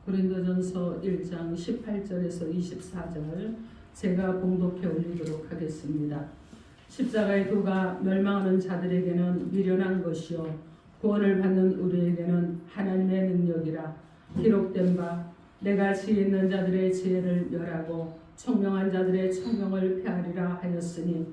고린도전서 1장 18절에서 24절 제가 봉독해 올리도록 하겠습니다. 십자가의 도가 멸망하는 자들에게는 미련한 것이요 구원을 받는 우리에게는 하나님의 능력이라. 기록된 바 내가 지혜 있는 자들의 지혜를 멸하고 총명한 자들의 총명을 폐하리라 하였으니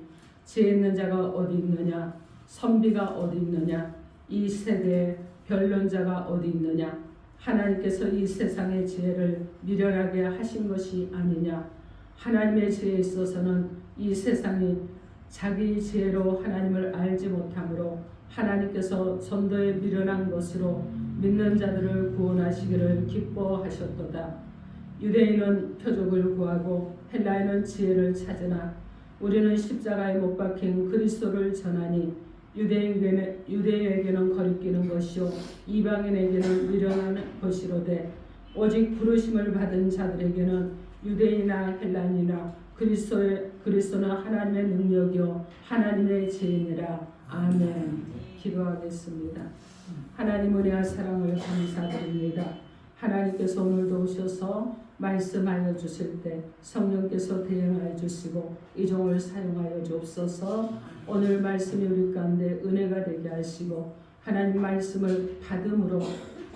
지혜 있는 자가 어디 있느냐, 선비가 어디 있느냐, 이 세대에 변론자가 어디 있느냐. 하나님께서 이 세상의 지혜를 미련하게 하신 것이 아니냐. 하나님의 지혜에 있어서는 이 세상이 자기 지혜로 하나님을 알지 못하므로 하나님께서 전도에 미련한 것으로 믿는 자들을 구원하시기를 기뻐하셨도다. 유대인은 표적을 구하고 헬라인은 지혜를 찾으나 우리는 십자가에 못 박힌 그리스도를 전하니 유대인에게는 거리끼는 것이요 이방인에게는 미련한 것이로되 오직 부르심을 받은 자들에게는 유대인이나 헬라인이나 그리스도는 하나님의 능력이요 하나님의 지혜니라. 아멘. 기도하겠습니다. 하나님 은혜와 사랑을 감사드립니다. 하나님께서 오늘도 오셔서 말씀하여 주실 때 성령께서 대행하여 주시고 이 종을 사용하여 주옵소서. 오늘 말씀이 우리 가운데 은혜가 되게 하시고 하나님 말씀을 받음으로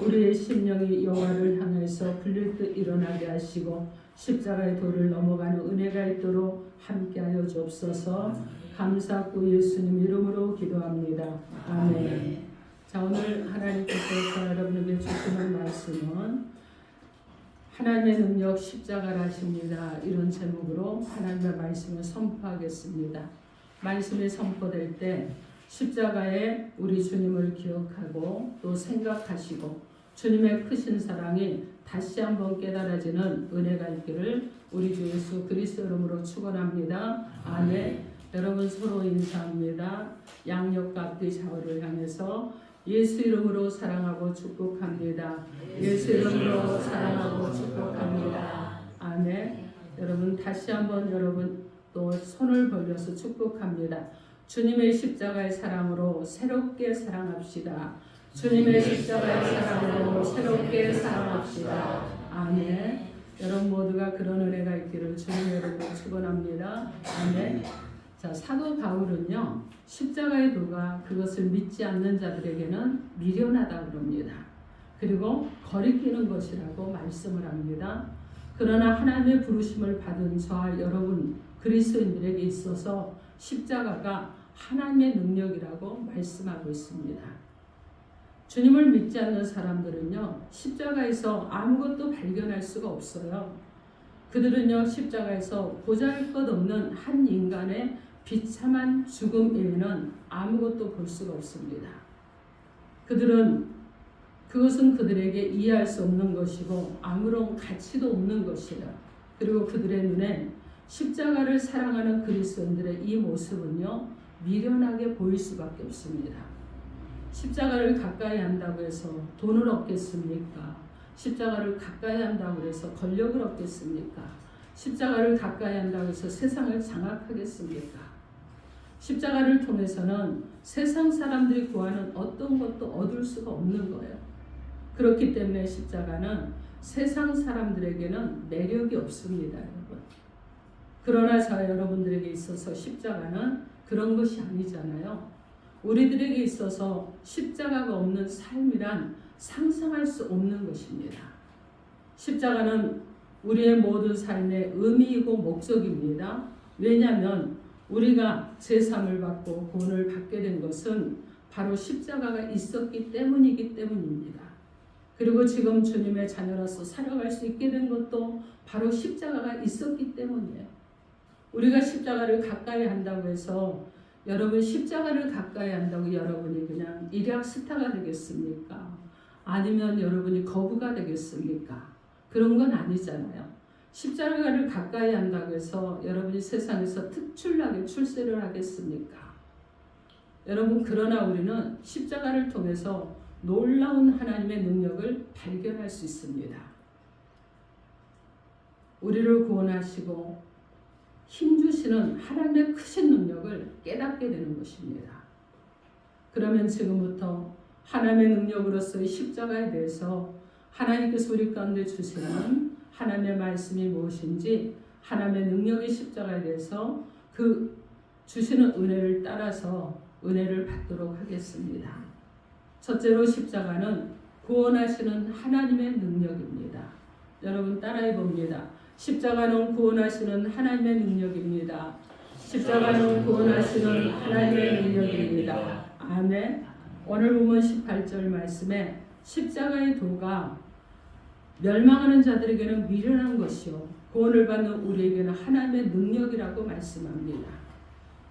우리의 심령이 여호와를 향해서 불릴 듯 일어나게 하시고 십자가의 도를 넘어가는 은혜가 있도록 함께하여 주옵소서. 감사하고 예수님 이름으로 기도합니다. 아멘. 자, 오늘 하나님께서 여러분에게 주시는 말씀은 하나님의 능력 십자가라 하십니다. 이런 제목으로 하나님의 말씀을 선포하겠습니다. 말씀이 선포될 때 십자가에 우리 주님을 기억하고 또 생각하시고 주님의 크신 사랑이 다시 한번 깨달아지는 은혜가 있기를 우리 주 예수 그리스도 이름으로 축원합니다. 아멘. 여러분 서로 인사합니다. 양옆과 앞뒤 좌우를 향해서 예수 이름으로 사랑하고 축복합니다. 예수 이름으로 사랑하고 축복합니다. 아멘. 여러분 다시 한번 여러분 또 손을 벌려서 축복합니다. 주님의 십자가의 사랑으로 새롭게 사랑합시다. 주님의 십자가의 사랑으로 새롭게 사랑합시다. 아멘. 여러분 모두가 그런 은혜가 있기를 주님의 이름으로 축원합니다. 아멘. 자, 사도 바울은요 십자가의 도가 그것을 믿지 않는 자들에게는 미련하다 그럽니다. 그리고 거리끼는 것이라고 말씀을 합니다. 그러나 하나님의 부르심을 받은 저와 여러분 그리스도인들에게 있어서 십자가가 하나님의 능력이라고 말씀하고 있습니다. 주님을 믿지 않는 사람들은요 십자가에서 아무것도 발견할 수가 없어요. 그들은요 십자가에서 보잘것없는 한 인간의 비참한 죽음 외에는 아무것도 볼 수가 없습니다. 그것은 그들에게 이해할 수 없는 것이고 아무런 가치도 없는 것이라. 그리고 그들의 눈에 십자가를 사랑하는 그리스도인들의 이 모습은요 미련하게 보일 수밖에 없습니다. 십자가를 가까이 한다고 해서 돈을 얻겠습니까? 십자가를 가까이 한다고 해서 권력을 얻겠습니까? 십자가를 가까이 한다고 해서 세상을 장악하겠습니까? 십자가를 통해서는 세상 사람들이 구하는 어떤 것도 얻을 수가 없는 거예요. 그렇기 때문에 십자가는 세상 사람들에게는 매력이 없습니다, 여러분. 그러나 저 여러분들에게 있어서 십자가는 그런 것이 아니잖아요. 우리들에게 있어서 십자가가 없는 삶이란 상상할 수 없는 것입니다. 십자가는 우리의 모든 삶의 의미이고 목적입니다. 왜냐하면 우리가 제사함을 받고 구원을 받게 된 것은 바로 십자가가 있었기 때문이기 때문입니다. 그리고 지금 주님의 자녀로서 살아갈 수 있게 된 것도 바로 십자가가 있었기 때문이에요. 우리가 십자가를 가까이 한다고 해서 여러분 십자가를 가까이 한다고 여러분이 그냥 일약 스타가 되겠습니까? 아니면 여러분이 거부가 되겠습니까? 그런 건 아니잖아요. 십자가를 가까이 한다고 해서 여러분이 세상에서 특출나게 출세를 하겠습니까? 여러분 그러나 우리는 십자가를 통해서 놀라운 하나님의 능력을 발견할 수 있습니다. 우리를 구원하시고 힘주시는 하나님의 크신 능력을 깨닫게 되는 것입니다. 그러면 지금부터 하나님의 능력으로서의 십자가에 대해서 하나님께서 우리 가운데 주시는 하나님의 말씀이 무엇인지, 하나님의 능력의 십자가에 대해서 그 주시는 은혜를 따라서 은혜를 받도록 하겠습니다. 첫째로 십자가는 구원하시는 하나님의 능력입니다. 여러분 따라해 봅니다. 십자가는 구원하시는 하나님의 능력입니다. 십자가는 구원하시는 하나님의 능력입니다. 아멘. 오늘 본문 18절 말씀에 십자가의 도가 멸망하는 자들에게는 미련한 것이요 구원을 받는 우리에게는 하나님의 능력이라고 말씀합니다.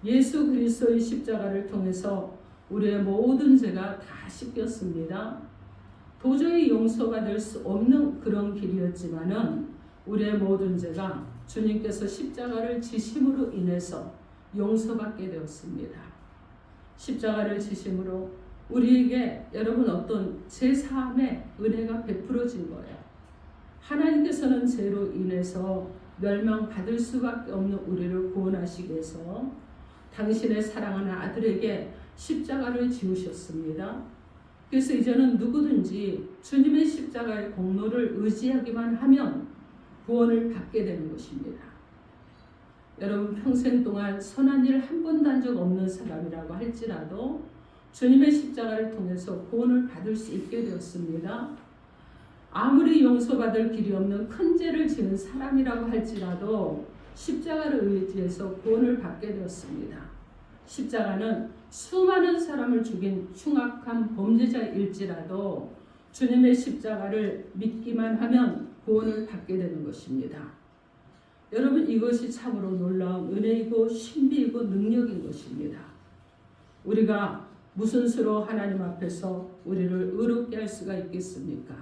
예수 그리스도의 십자가를 통해서 우리의 모든 죄가 다 씻겼습니다. 도저히 용서받을 수 없는 그런 길이었지만은 우리의 모든 죄가 주님께서 십자가를 지심으로 인해서 용서받게 되었습니다. 십자가를 지심으로 우리에게 여러분 어떤 제사함의 은혜가 베풀어진 거예요. 하나님께서는 죄로 인해서 멸망받을 수밖에 없는 우리를 구원하시기 위해서 당신의 사랑하는 아들에게 십자가를 지우셨습니다. 그래서 이제는 누구든지 주님의 십자가의 공로를 의지하기만 하면 구원을 받게 되는 것입니다. 여러분 평생 동안 선한 일 한 번도 한 적 없는 사람이라고 할지라도 주님의 십자가를 통해서 구원을 받을 수 있게 되었습니다. 아무리 용서받을 길이 없는 큰 죄를 지은 사람이라고 할지라도 십자가를 의지해서 구원을 받게 되었습니다. 십자가는 수많은 사람을 죽인 흉악한 범죄자일지라도 주님의 십자가를 믿기만 하면 구원을 받게 되는 것입니다. 여러분 이것이 참으로 놀라운 은혜이고 신비이고 능력인 것입니다. 우리가 무슨 수로 하나님 앞에서 우리를 의롭게 할 수가 있겠습니까?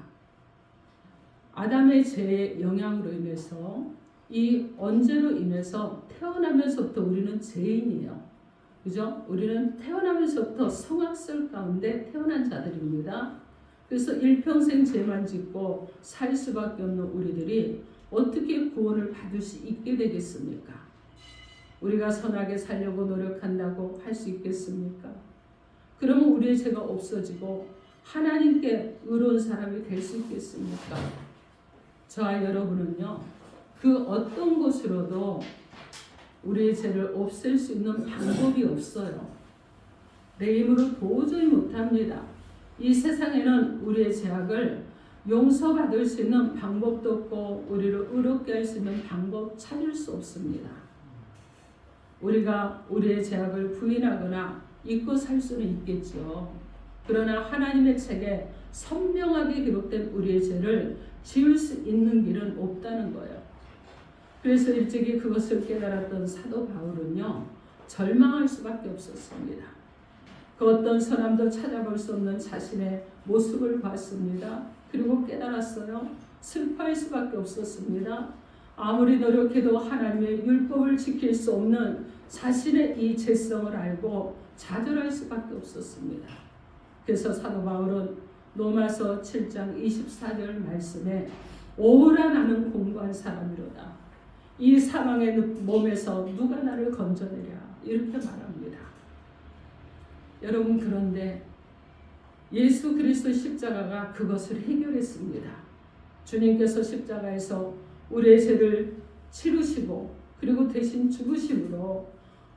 아담의 죄의 영향으로 인해서 이 언제로 인해서 태어나면서부터 우리는 죄인이에요. 그죠? 우리는 태어나면서부터 성악설 가운데 태어난 자들입니다. 그래서 일평생 죄만 짓고 살 수밖에 없는 우리들이 어떻게 구원을 받을 수 있게 되겠습니까? 우리가 선하게 살려고 노력한다고 할 수 있겠습니까? 그러면 우리의 죄가 없어지고 하나님께 의로운 사람이 될 수 있겠습니까? 저와 여러분은요, 그 어떤 것으로도 우리의 죄를 없앨 수 있는 방법이 없어요. 내 힘으로 도저히 못합니다. 이 세상에는 우리의 죄악을 용서받을 수 있는 방법도 없고 우리를 의롭게 할 수 있는 방법 찾을 수 없습니다. 우리가 우리의 죄악을 부인하거나 잊고 살 수는 있겠죠. 그러나 하나님의 책에 선명하게 기록된 우리의 죄를 지울 수 있는 길은 없다는 거예요. 그래서 일찍이 그것을 깨달았던 사도 바울은요, 절망할 수밖에 없었습니다. 그 어떤 사람도 찾아볼 수 없는 자신의 모습을 봤습니다. 그리고 깨달았어요. 슬퍼할 수밖에 없었습니다. 아무리 노력해도 하나님의 율법을 지킬 수 없는 자신의 이 죄성을 알고 좌절할 수밖에 없었습니다. 그래서 사도 바울은 로마서 7장 24절 말씀에 오라 나는 공고한 사람이로다. 이 사망의 몸에서 누가 나를 건져내랴 이렇게 말합니다. 여러분 그런데 예수 그리스도 십자가가 그것을 해결했습니다. 주님께서 십자가에서 우리의 죄를 치르시고 그리고 대신 죽으심으로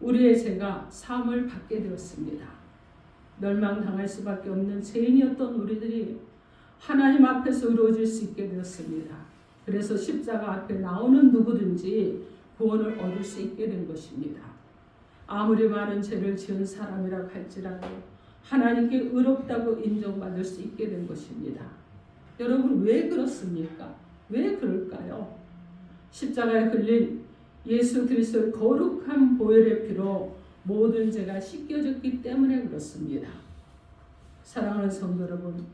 우리의 죄가 사함을 받게 되었습니다. 멸망당할 수밖에 없는 죄인이었던 우리들이 하나님 앞에서 이루어질 수 있게 되었습니다. 그래서 십자가 앞에 나오는 누구든지 구원을 얻을 수 있게 된 것입니다. 아무리 많은 죄를 지은 사람이라고 할지라도 하나님께 의롭다고 인정받을 수 있게 된 것입니다. 여러분 왜 그렇습니까? 왜 그럴까요? 십자가에 흘린 예수 그리스도의 거룩한 보혈의 피로 모든 죄가 씻겨졌기 때문에 그렇습니다. 사랑하는 성도 여러분,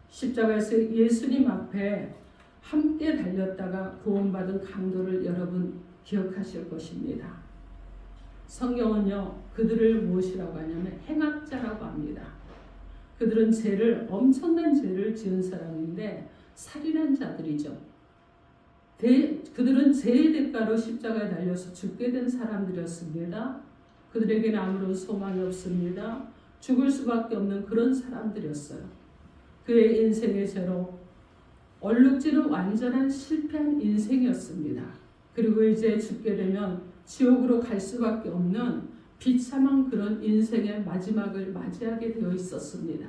십자가에서 예수님 앞에 함께 달렸다가 구원받은 강도를 여러분 기억하실 것입니다. 성경은요, 그들을 무엇이라고 하냐면 행악자라고 합니다. 그들은 엄청난 죄를 지은 사람인데 살인한 자들이죠. 그들은 죄의 대가로 십자가에 달려서 죽게 된 사람들이었습니다. 그들에게는 아무런 소망이 없습니다. 죽을 수밖에 없는 그런 사람들이었어요. 그의 인생의 죄로 얼룩지는 완전한 실패한 인생이었습니다. 그리고 이제 죽게 되면 지옥으로 갈 수밖에 없는 비참한 그런 인생의 마지막을 맞이하게 되어 있었습니다.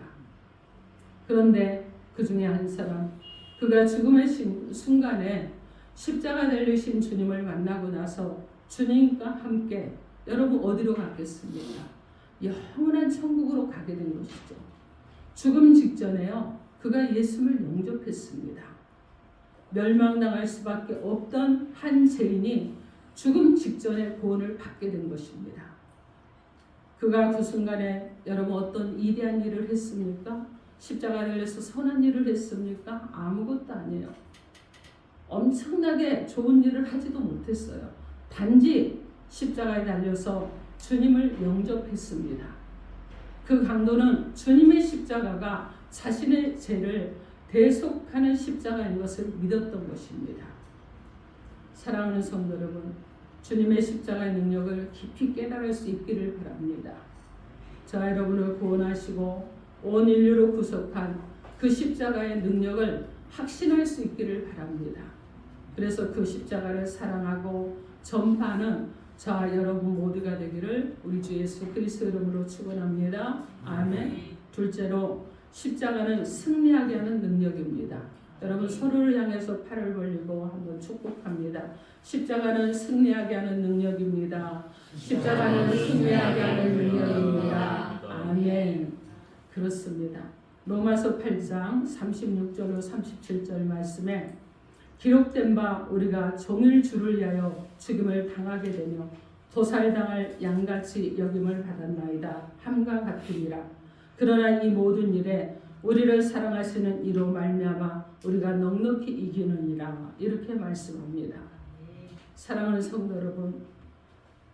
그런데 그 중에 한 사람, 그가 죽음의 순간에 십자가 달리신 주님을 만나고 나서 주님과 함께 여러분 어디로 갔겠습니까? 영원한 천국으로 가게 된 것이죠. 죽음 직전에요, 그가 예수를 영접했습니다. 멸망당할 수밖에 없던 한 죄인이 죽음 직전에 구원을 받게 된 것입니다. 그가 그 순간에 여러분 어떤 위대한 일을 했습니까? 십자가 달려서 선한 일을 했습니까? 아무것도 아니에요. 엄청나게 좋은 일을 하지도 못했어요. 단지 십자가에 달려서 주님을 영접했습니다. 그 강도는 주님의 십자가가 자신의 죄를 대속하는 십자가인 것을 믿었던 것입니다. 사랑하는 성도 여러분, 주님의 십자가의 능력을 깊이 깨달을 수 있기를 바랍니다. 저 여러분을 구원하시고 온 인류로 구속한 그 십자가의 능력을 확신할 수 있기를 바랍니다. 그래서 그 십자가를 사랑하고 전파하는 저 여러분 모두가 되기를 우리 주 예수 그리스도 이름으로 축원합니다. 아멘. 둘째로 십자가는 승리하게 하는 능력입니다. 여러분 서로를 향해서 팔을 벌리고 한번 축복합니다. 십자가는 승리하게 하는 능력입니다. 십자가는 승리하게 하는 능력입니다. 아멘. 그렇습니다. 로마서 8장 36절로 37절 말씀에 기록된 바 우리가 종일 주를 위하여 죽임을 당하게 되며 도살당할 양같이 여김을 받았나이다. 함과 같으리라. 그러나 이 모든 일에 우리를 사랑하시는 이로 말미암아 우리가 넉넉히 이기느니라. 이렇게 말씀합니다. 사랑하는 성도 여러분,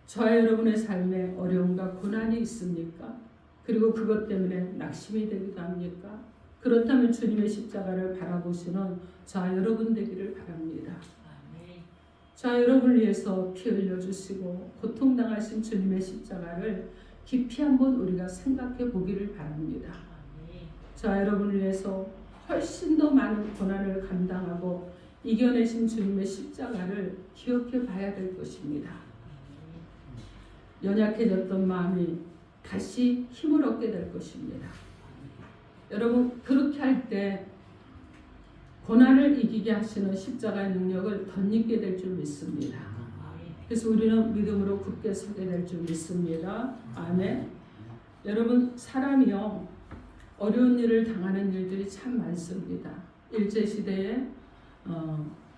저와 여러분의 삶에 어려움과 고난이 있습니까? 그리고 그것 때문에 낙심이 되기도 합니까? 그렇다면 주님의 십자가를 바라보시는 저와 여러분 되기를 바랍니다. 저와 여러분을 위해서 피 흘려주시고 고통당하신 주님의 십자가를 깊이 한번 우리가 생각해 보기를 바랍니다. 저와 여러분을 위해서 훨씬 더 많은 고난을 감당하고 이겨내신 주님의 십자가를 기억해 봐야 될 것입니다. 연약해졌던 마음이 다시 힘을 얻게 될 것입니다. 여러분 그렇게 할 때 고난을 이기게 하시는 십자가의 능력을 덧입게 될 줄 믿습니다. 그래서 우리는 믿음으로 굳게 서게 될 줄 믿습니다. 아멘. 여러분 사람이요 어려운 일을 당하는 일들이 참 많습니다. 일제시대에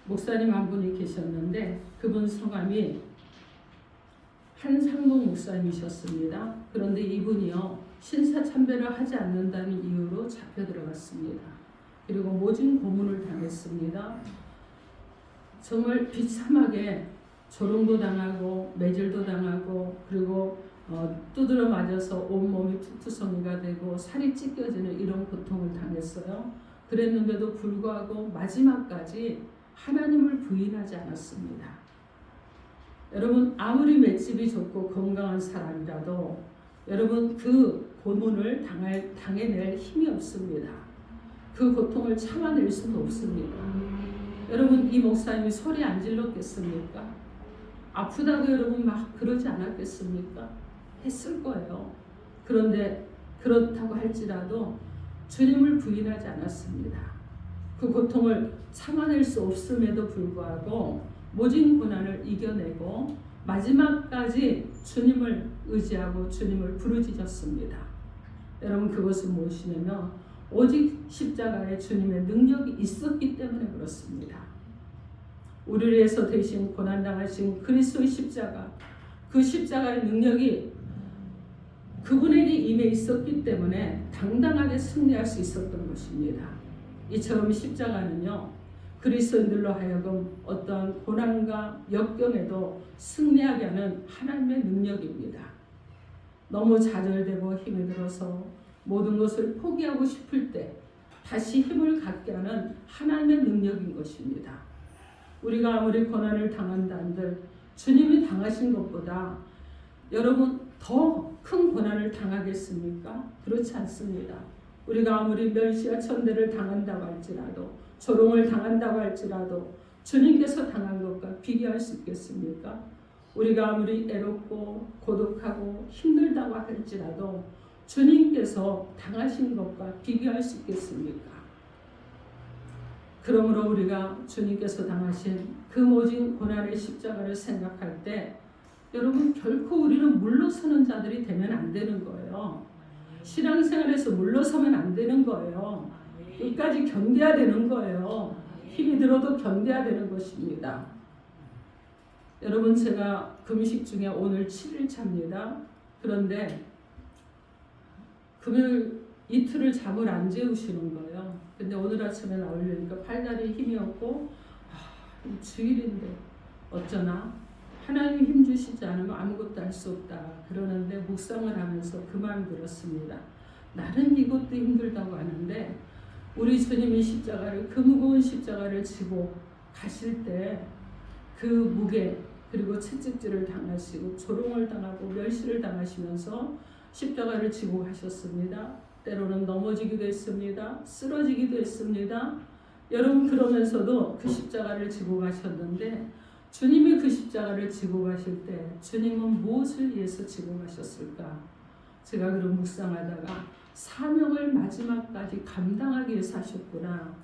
목사님 한 분이 계셨는데 그분 성함이 한상봉 목사님이셨습니다. 그런데 이분이요 신사참배를 하지 않는다는 이유로 잡혀 들어갔습니다. 그리고 모진 고문을 당했습니다. 정말 비참하게 조롱도 당하고 매질도 당하고 그리고 두드려 맞아서 온몸이 툭투성이가 되고 살이 찢겨지는 이런 고통을 당했어요. 그랬는데도 불구하고 마지막까지 하나님을 부인하지 않았습니다. 여러분 아무리 맷집이 좋고 건강한 사람이라도 여러분 그 고문을 당해낼 힘이 없습니다. 그 고통을 참아낼 수도 없습니다. 여러분 이 목사님이 소리 안 질렀겠습니까? 아프다고 여러분 막 그러지 않았겠습니까? 했을 거예요. 그런데 그렇다고 할지라도 주님을 부인하지 않았습니다. 그 고통을 참아낼 수 없음에도 불구하고 모진 고난을 이겨내고 마지막까지 주님을 의지하고 주님을 부르짖었습니다. 여러분 그것은 무엇이냐면 오직 십자가에 주님의 능력이 있었기 때문에 그렇습니다. 우리를 위해서 대신 고난당하신 그리스도의 십자가, 그 십자가의 능력이 그분에게 임해 있었기 때문에 당당하게 승리할 수 있었던 것입니다. 이처럼 십자가는요 그리스도인들로 하여금 어떠한 고난과 역경에도 승리하게 하는 하나님의 능력입니다. 너무 좌절되고 힘이 들어서 모든 것을 포기하고 싶을 때 다시 힘을 갖게 하는 하나님의 능력인 것입니다. 우리가 아무리 고난을 당한다 한들 주님이 당하신 것보다 여러분 더 큰 고난을 당하겠습니까? 그렇지 않습니다. 우리가 아무리 멸시와 천대를 당한다고 할지라도 조롱을 당한다고 할지라도 주님께서 당한 것과 비교할 수 있겠습니까? 우리가 아무리 애롭고 고독하고 힘들다고 할지라도 주님께서 당하신 것과 비교할 수 있겠습니까? 그러므로 우리가 주님께서 당하신 그 모진 고난의 십자가를 생각할 때 여러분 결코 우리는 물러서는 자들이 되면 안 되는 거예요. 신앙생활에서 물러서면 안 되는 거예요. 끝까지 견뎌야 되는 거예요. 힘이 들어도 견뎌야 되는 것입니다. 여러분 제가 금식 중에 오늘 7일차입니다. 그런데 금요일 이틀을 잠을 안 재우시는 거예요. 근데 오늘 아침에 나오려니까 팔다리에 힘이 없고 주일인데 어쩌나 하나님 힘 주시지 않으면 아무것도 할 수 없다 그러는데 묵상을 하면서 그 마음이 들었습니다. 나는 이것도 힘들다고 하는데 우리 주님이 십자가를 그 무거운 십자가를 지고 가실 때 그 무게 그리고 채찍질을 당하시고 조롱을 당하고 멸시를 당하시면서 십자가를 지고 가셨습니다. 때로는 넘어지기도 했습니다. 쓰러지기도 했습니다. 여러분 그러면서도 그 십자가를 지고 가셨는데 주님이 그 십자가를 지고 가실 때 주님은 무엇을 위해서 지고 가셨을까? 제가 그런 묵상하다가 사명을 마지막까지 감당하기 위해서 하셨구나.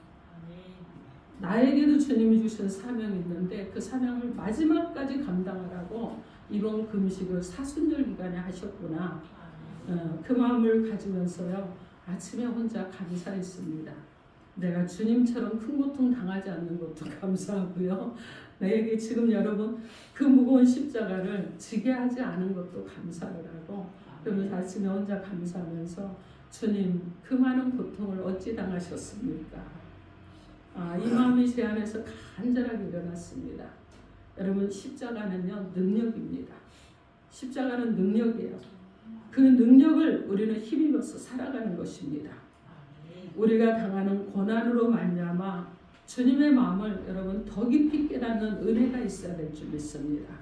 나에게도 주님이 주신 사명이 있는데 그 사명을 마지막까지 감당하라고 이번 금식을 사순절 기간에 하셨구나. 그 마음을 가지면서요 아침에 혼자 감사했습니다. 내가 주님처럼 큰 고통 당하지 않는 것도 감사하고요. 나에게 지금 여러분 그 무거운 십자가를 지게 하지 않은 것도 감사를 하고 그러면서 아침에 혼자 감사하면서 주님 그 많은 고통을 어찌 당하셨습니까? 이 마음이 제 안에서 간절하게 일어났습니다. 여러분 십자가는요 능력입니다. 십자가는 능력이에요. 그 능력을 우리는 힘입어서 살아가는 것입니다. 우리가 당하는 고난으로 말미암아 주님의 마음을 여러분 더 깊이 깨닫는 은혜가 있어야 될 줄 믿습니다.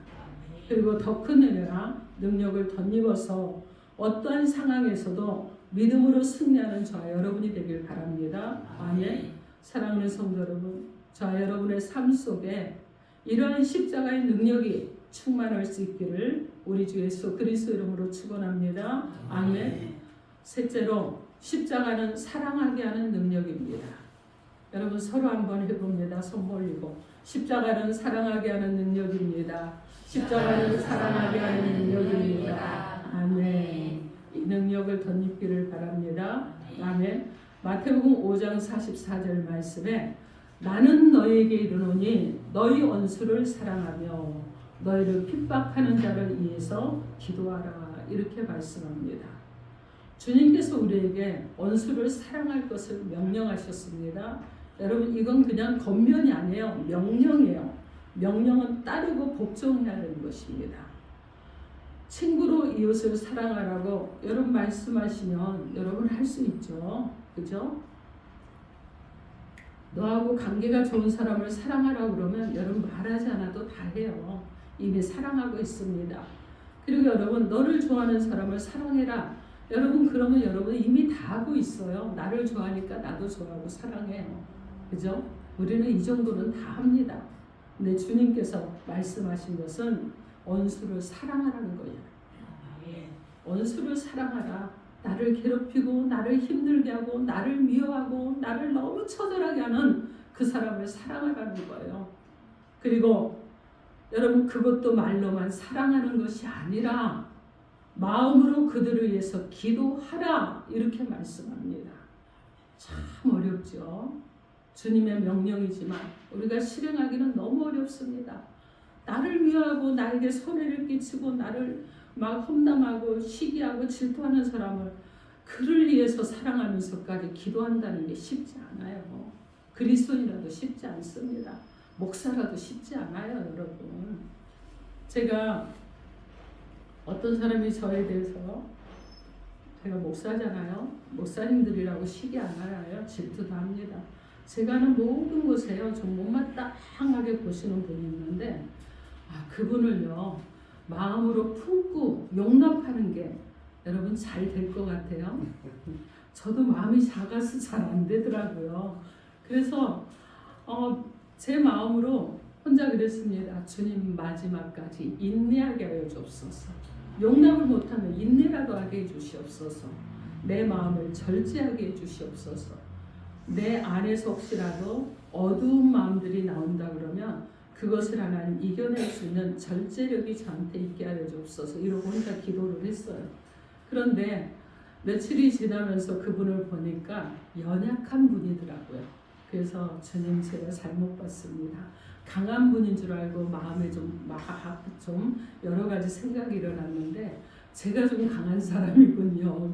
그리고 더 큰 은혜와 능력을 덧입어서 어떠한 상황에서도 믿음으로 승리하는 저와 여러분이 되길 바랍니다. 아멘. 사랑하는 성도 여러분, 저와 여러분의 삶 속에 이러한 십자가의 능력이 충만할 수 있기를 우리 주 예수 그리스도 이름으로 축원합니다. 아멘. 셋째로 십자가는 사랑하게 하는 능력입니다. 여러분 서로 한번 해봅니다. 손 벌리고 십자가는 사랑하게 하는 능력입니다. 십자가는 사랑하게 하는 능력입니다. 아멘. 이 능력을 덧입기를 바랍니다. 아멘. 마태복음 5장 44절 말씀에 나는 너에게 이르노니 너희 원수를 사랑하며 너희를 핍박하는 자를 위해서 기도하라 이렇게 말씀합니다. 주님께서 우리에게 원수를 사랑할 것을 명령하셨습니다. 여러분 이건 그냥 겉면이 아니에요. 명령이에요. 명령은 따르고 복종해야 되는 것입니다. 친구로 이웃을 사랑하라고 여러분 말씀하시면 여러분 할 수 있죠. 그죠? 너하고 관계가 좋은 사람을 사랑하라고 그러면 여러분 말하지 않아도 다 해요. 이미 사랑하고 있습니다. 그리고 여러분 너를 좋아하는 사람을 사랑해라. 여러분 그러면 여러분 이미 다 하고 있어요. 나를 좋아하니까 나도 좋아하고 사랑해요. 그죠? 우리는 이 정도는 다 합니다. 근데 주님께서 말씀하신 것은 원수를 사랑하라는 거예요. 원수를 사랑하라. 나를 괴롭히고 나를 힘들게 하고 나를 미워하고 나를 너무 처절하게 하는 그 사람을 사랑하라는 거예요. 그리고 여러분 그것도 말로만 사랑하는 것이 아니라 마음으로 그들을 위해서 기도하라 이렇게 말씀합니다. 참 어렵죠. 주님의 명령이지만 우리가 실행하기는 너무 어렵습니다. 나를 미워하고 나에게 손해를 끼치고 나를 막 험담하고 시기하고 질투하는 사람을 그를 위해서 사랑하면서까지 기도한다는 게 쉽지 않아요. 그리스도인이라도 쉽지 않습니다. 목사라도 쉽지 않아요, 여러분. 제가 어떤 사람이 저에 대해서 제가 목사잖아요. 목사님들이라고 시기 안 하요. 질투도 합니다. 제가 하는 모든 것에요. 좀 못마땅하게 보시는 분이 있는데 그분을요. 마음으로 품고 용납하는 게 여러분 잘 될 것 같아요. 저도 마음이 작아서 잘 안 되더라고요. 그래서 제 마음으로 혼자 그랬습니다. 주님 마지막까지 인내하게 하여 주옵소서. 용납을 못하면 인내라도 하게 해주시옵소서. 내 마음을 절제하게 해주시옵소서. 내 안에서 혹시라도 어두운 마음들이 나온다 그러면 그것을 하나님 이겨낼 수 있는 절제력이 저한테 있게 하여 주옵소서. 이러고 혼자 기도를 했어요. 그런데 며칠이 지나면서 그분을 보니까 연약한 분이더라고요. 그래서 주님 제가 잘못 봤습니다. 강한 분인 줄 알고 마음에 좀 여러 가지 생각이 일어났는데 제가 좀 강한 사람이군요.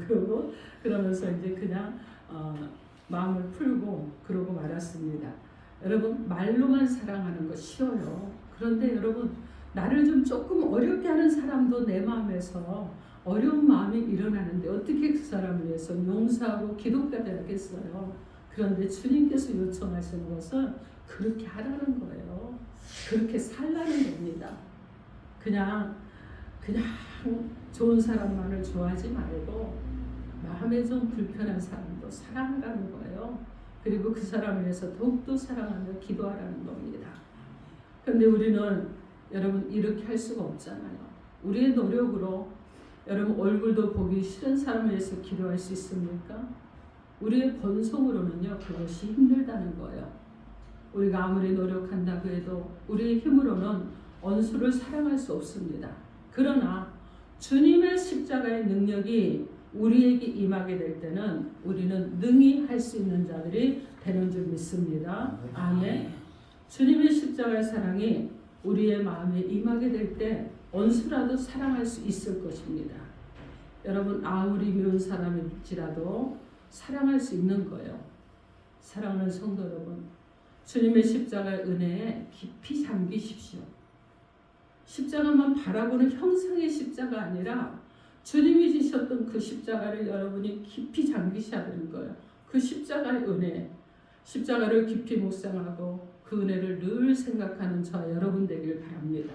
그러면서 이제 그냥 마음을 풀고 그러고 말았습니다. 여러분 말로만 사랑하는 거 쉬워요. 그런데 여러분 나를 좀 조금 어렵게 하는 사람도 내 마음에서 어려운 마음이 일어나는데 어떻게 그 사람을 위해서 용서하고 기도까지 하겠어요. 그런데 주님께서 요청하시는 것은 그렇게 하라는 거예요. 그렇게 살라는 겁니다. 그냥 좋은 사람만을 좋아하지 말고 마음에 좀 불편한 사람도 사랑하라는 거예요. 그리고 그 사람을 위해서 더욱더 사랑하며 기도하라는 겁니다. 그런데 우리는 여러분 이렇게 할 수가 없잖아요. 우리의 노력으로 여러분 얼굴도 보기 싫은 사람을 위해서 기도할 수 있습니까? 우리의 본성으로는요 그것이 힘들다는 거예요. 우리가 아무리 노력한다고 해도 우리의 힘으로는 원수를 사랑할 수 없습니다. 그러나 주님의 십자가의 능력이 우리에게 임하게 될 때는 우리는 능히 할 수 있는 자들이 되는 줄 믿습니다. 아멘. 주님의 십자가의 사랑이 우리의 마음에 임하게 될 때 원수라도 사랑할 수 있을 것입니다. 여러분 아무리 미운 사람일지라도 사랑할 수 있는 거예요. 사랑하는 성도 여러분, 주님의 십자가의 은혜에 깊이 잠기십시오. 십자가만 바라보는 형상의 십자가 아니라 주님이 지셨던 그 십자가를 여러분이 깊이 잠기셔야 되는 거예요. 그 십자가의 은혜, 십자가를 깊이 묵상하고 그 은혜를 늘 생각하는 저와 여러분 되길 바랍니다.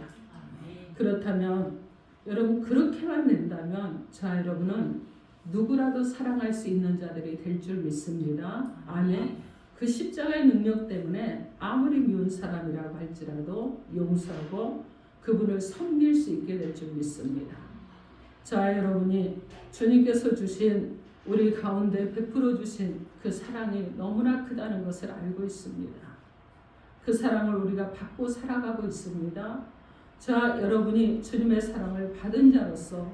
그렇다면 여러분 그렇게만 된다면 저와 여러분은 누구라도 사랑할 수 있는 자들이 될 줄 믿습니다. 아멘. 그 십자가의 능력 때문에 아무리 미운 사람이라고 할지라도 용서하고 그분을 섬길 수 있게 될 줄 믿습니다. 자, 여러분이 주님께서 주신 우리 가운데 베풀어 주신 그 사랑이 너무나 크다는 것을 알고 있습니다. 그 사랑을 우리가 받고 살아가고 있습니다. 자, 여러분이 주님의 사랑을 받은 자로서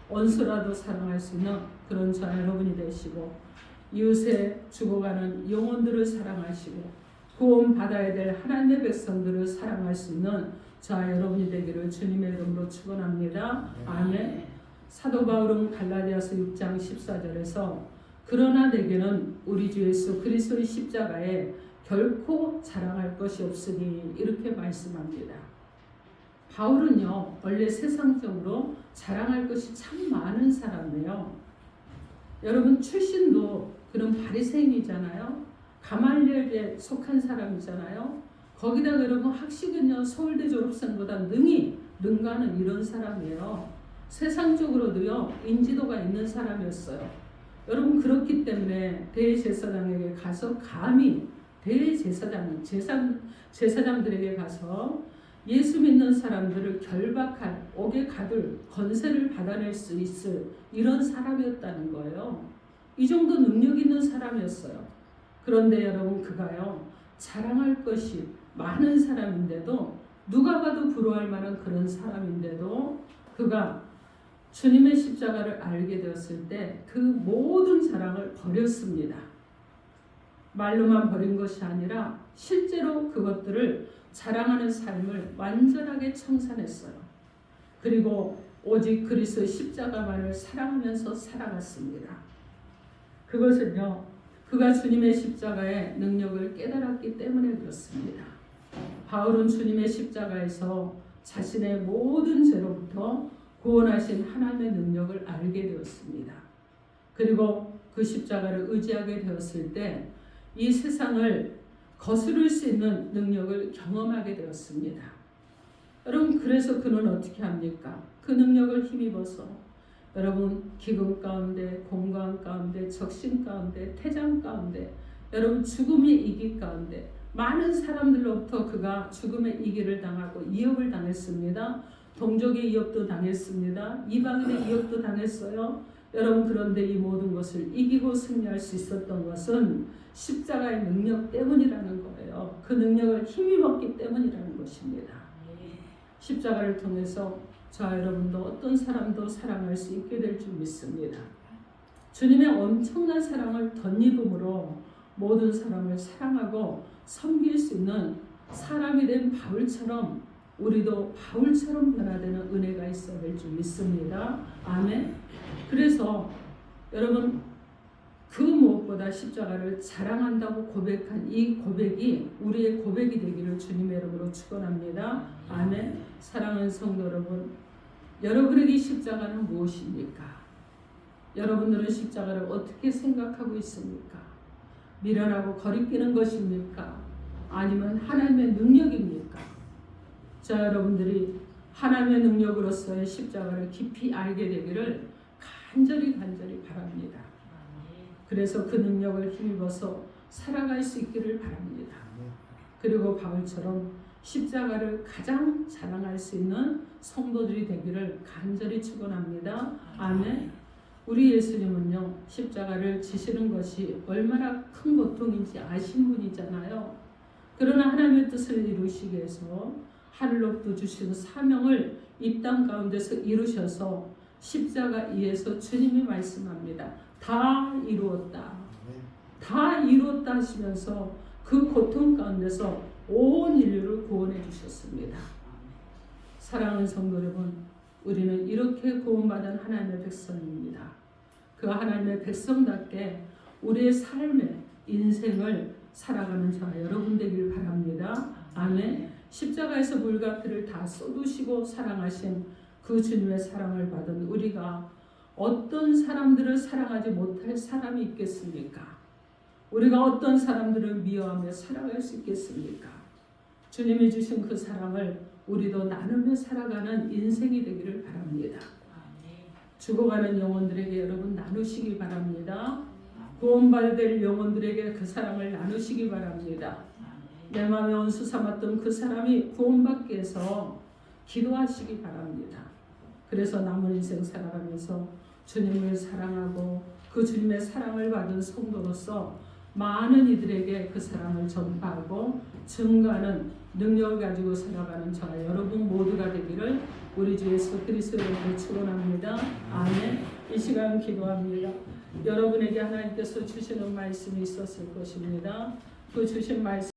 원수라도 사랑할 수 있는 그런 자 여러분이 되시고 이웃에 죽어가는 영혼들을 사랑하시고 구원 받아야 될 하나님의 백성들을 사랑할 수 있는 자 여러분이 되기를 주님의 이름으로 축원합니다. 아멘. 사도 바울은 갈라디아서 6장 14절에서 그러나 내게는 우리 주 예수 그리스도의 십자가에 결코 자랑할 것이 없으니 이렇게 말씀합니다. 바울은요 원래 세상적으로 자랑할 것이 참 많은 사람이에요. 여러분 출신도 그런 바리새인이잖아요. 가말리엘에 속한 사람이잖아요. 거기다가 여러분 학식은요 서울대 졸업생보다 능가하는 이런 사람이에요. 세상적으로도요 인지도가 있는 사람이었어요. 여러분 그렇기 때문에 대제사장에게 가서 감히 제사장들에게 가서 예수 믿는 사람들을 결박할 옥에 가둘 권세를 받아낼 수 있을 이런 사람이었다는 거예요. 이 정도 능력 있는 사람이었어요. 그런데 여러분 그가요 자랑할 것이 많은 사람인데도 누가 봐도 부러워할 만한 그런 사람인데도 그가 주님의 십자가를 알게 되었을 때 그 모든 자랑을 버렸습니다. 말로만 버린 것이 아니라 실제로 그것들을 자랑하는 삶을 완전하게 청산했어요. 그리고 오직 그리스도의 십자가만을 사랑하면서 살아갔습니다. 그것은요 그가 주님의 십자가의 능력을 깨달았기 때문에 그렇습니다. 바울은 주님의 십자가에서 자신의 모든 죄로부터 구원하신 하나님의 능력을 알게 되었습니다. 그리고 그 십자가를 의지하게 되었을 때 이 세상을 거스를 수 있는 능력을 경험하게 되었습니다. 여러분 그래서 그는 어떻게 합니까? 그 능력을 힘입어서 여러분 기근 가운데 공고한 가운데 적신 가운데 태장 가운데 여러분 죽음의 이기 가운데 많은 사람들로부터 그가 죽음의 이기를 당하고 이업을 당했습니다. 동족의 이업도 당했습니다. 이방인의 이업도 당했어요. 여러분, 그런데 이 모든 것을 이기고 승리할 수 있었던 것은 십자가의 능력 때문이라는 거예요. 그 능력을 힘입었기 때문이라는 것입니다. 십자가를 통해서 저 여러분도 어떤 사람도 사랑할 수 있게 될 줄 믿습니다. 주님의 엄청난 사랑을 덧입음으로 모든 사람을 사랑하고 섬길 수 있는 사람이 된 바울처럼 우리도 바울처럼 변화되는 은혜가 있어야 될 줄 믿습니다. 아멘. 그래서 여러분, 그 무엇보다 십자가를 자랑한다고 고백한 이 고백이 우리의 고백이 되기를 주님의 이름으로 축원합니다. 아멘. 사랑하는 성도 여러분, 여러분에게 십자가는 무엇입니까? 여러분들은 십자가를 어떻게 생각하고 있습니까? 미련하고 거리끼는 것입니까? 아니면 하나님의 능력입니까? 자, 여러분들이 하나님의 능력으로서의 십자가를 깊이 알게 되기를 간절히 바랍니다. 그래서 그 능력을 힘입어서 살아갈 수 있기를 바랍니다. 그리고 바울처럼 십자가를 가장 자랑할 수 있는 성도들이 되기를 간절히 축원합니다. 아멘. 우리 예수님은요, 십자가를 지시는 것이 얼마나 큰 고통인지 아신 분이잖아요. 그러나 하나님의 뜻을 이루시기 위해서 하늘로부터 주신 사명을 이 땅 가운데서 이루셔서 십자가 위에서 주님이 말씀합니다. 다 이루었다. 다 이루었다 하시면서 그 고통 가운데서 온 인류를 구원해 주셨습니다. 사랑하는 성도 여러분, 우리는 이렇게 구원받은 하나님의 백성입니다. 그 하나님의 백성답게 우리의 삶의 인생을 살아가는 자 여러분 되길 바랍니다. 아멘. 십자가에서 물과 피를 다 쏟으시고 사랑하신 그 주님의 사랑을 받은 우리가 어떤 사람들을 사랑하지 못할 사람이 있겠습니까? 우리가 어떤 사람들을 미워하며 살아갈 수 있겠습니까? 주님이 주신 그 사랑을 우리도 나누며 살아가는 인생이 되기를 바랍니다. 죽어가는 영혼들에게 여러분 나누시기 바랍니다. 구원받아야 될 영혼들에게 그 사랑을 나누시기 바랍니다. 내 마음에 원수 삼았던 그 사람이 구원받기 위해서 기도하시기 바랍니다. 그래서 남은 인생 살아가면서 주님을 사랑하고 그 주님의 사랑을 받은 성도로서 많은 이들에게 그 사랑을 전파하고 증거하는 능력을 가지고 살아가는 저와 여러분 모두가 되기를 우리 주 예수 그리스도의 이름으로 축원합니다. 아멘. 이 시간 기도합니다. 여러분에게 하나님께서 주시는 말씀이 있었을 것입니다. 그 주신 말씀